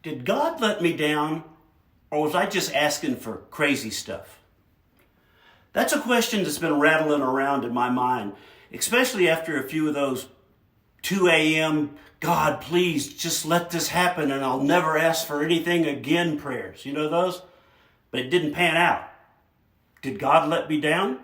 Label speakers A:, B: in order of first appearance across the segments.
A: Did God let me down, or was I just asking for crazy stuff? That's a question that's been rattling around in my mind, especially after a few of those 2 a.m., God, please just let this happen and I'll never ask for anything again prayers. You know those? But it didn't pan out. Did God let me down?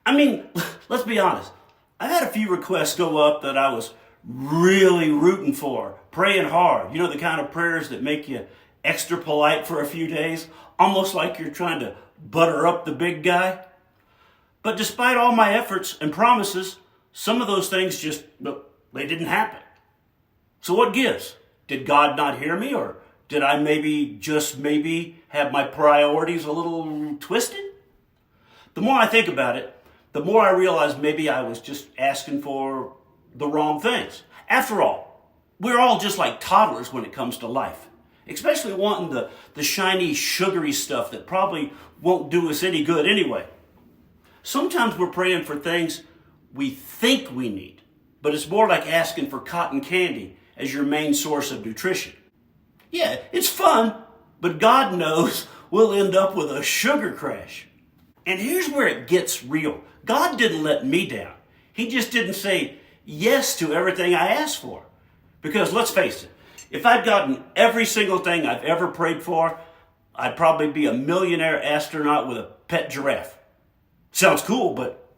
A: I mean, let's be honest. I had a few requests go up that I was really rooting for, praying hard. You know, the kind of prayers that make you extra polite for a few days, almost like you're trying to butter up the big guy. But despite all my efforts and promises, some of those things just, they didn't happen. So what gives? Did God not hear me, or did I maybe have my priorities a little twisted? The more I think about it, the more I realize maybe I was just asking for the wrong things. After all, we're all just like toddlers when it comes to life, especially wanting the shiny, sugary stuff that probably won't do us any good anyway. Sometimes we're praying for things we think we need, but it's more like asking for cotton candy as your main source of nutrition. Yeah, it's fun, but God knows we'll end up with a sugar crash. And here's where it gets real. God didn't let me down. He just didn't say yes to everything I asked for. Because let's face it, if I'd gotten every single thing I've ever prayed for, I'd probably be a millionaire astronaut with a pet giraffe. Sounds cool, but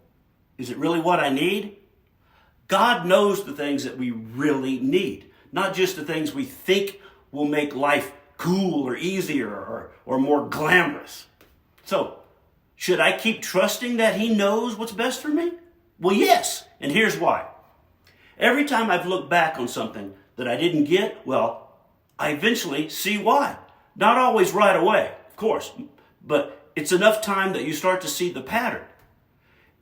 A: is it really what I need? God knows the things that we really need, not just the things we think will make life cool or easier or more glamorous. So, should I keep trusting that He knows what's best for me? Well, yes, and here's why. Every time I've looked back on something that I didn't get, well, I eventually see why. Not always right away, of course, but it's enough time that you start to see the pattern.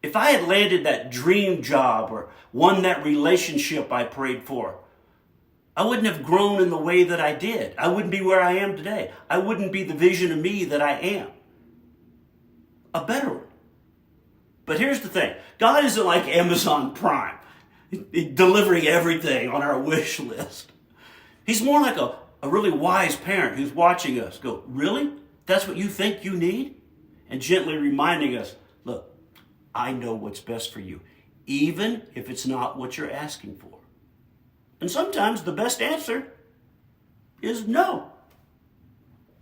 A: If I had landed that dream job or won that relationship I prayed for, I wouldn't have grown in the way that I did. I wouldn't be where I am today. I wouldn't be the vision of me that I am. A better one. But here's the thing. God isn't like Amazon Prime, delivering everything on our wish list. He's more like a really wise parent who's watching us go, really? That's what you think you need? And gently reminding us, look, I know what's best for you, even if it's not what you're asking for. And sometimes the best answer is no.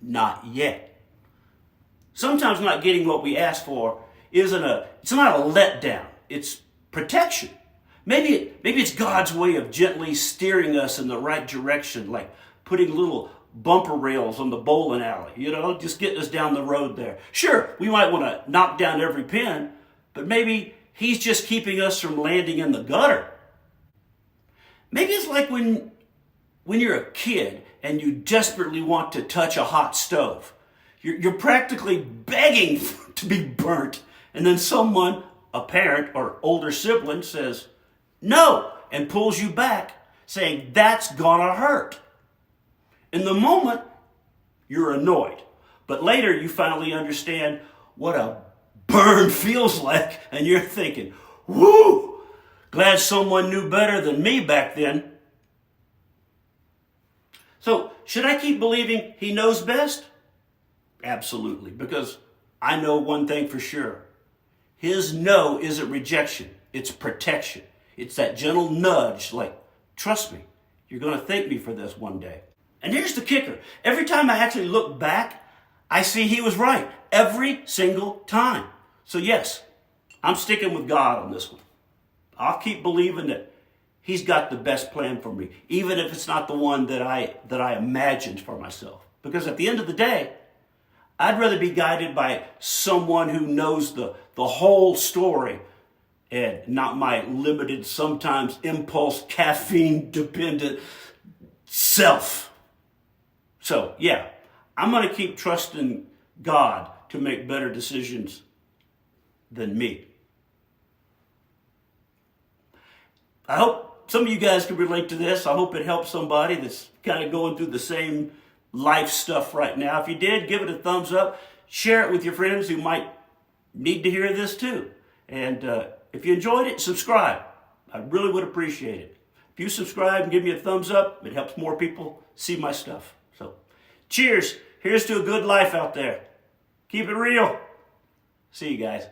A: Not yet. Sometimes not getting what we ask for it's not a letdown. It's protection. Maybe it's God's way of gently steering us in the right direction, like putting little bumper rails on the bowling alley, just getting us down the road there. Sure, we might want to knock down every pin, but maybe He's just keeping us from landing in the gutter. Maybe it's like when you're a kid and you desperately want to touch a hot stove. You're practically begging to be burnt, and then someone, a parent or older sibling, says no and pulls you back, saying that's gonna hurt. In the moment, you're annoyed, but later you finally understand what a burn feels like, and you're thinking, whoo, glad someone knew better than me back then. So, should I keep believing He knows best? Absolutely, because I know one thing for sure. His no isn't rejection, it's protection. It's that gentle nudge like, trust me, you're going to thank me for this one day. And here's the kicker. Every time I actually look back, I see He was right. Every single time. So yes, I'm sticking with God on this one. I'll keep believing that He's got the best plan for me, even if it's not the one that I imagined for myself. Because at the end of the day, I'd rather be guided by someone who knows the whole story and not my limited, sometimes impulse, caffeine-dependent self. So, yeah, I'm going to keep trusting God to make better decisions than me. I hope some of you guys can relate to this. I hope it helps somebody that's kind of going through the same life stuff right now. If you did, give it a thumbs up. Share it with your friends who might need to hear this too. And if you enjoyed it, subscribe. I really would appreciate it. If you subscribe and give me a thumbs up, it helps more people see my stuff. So, cheers. Here's to a good life out there. Keep it real. See you guys.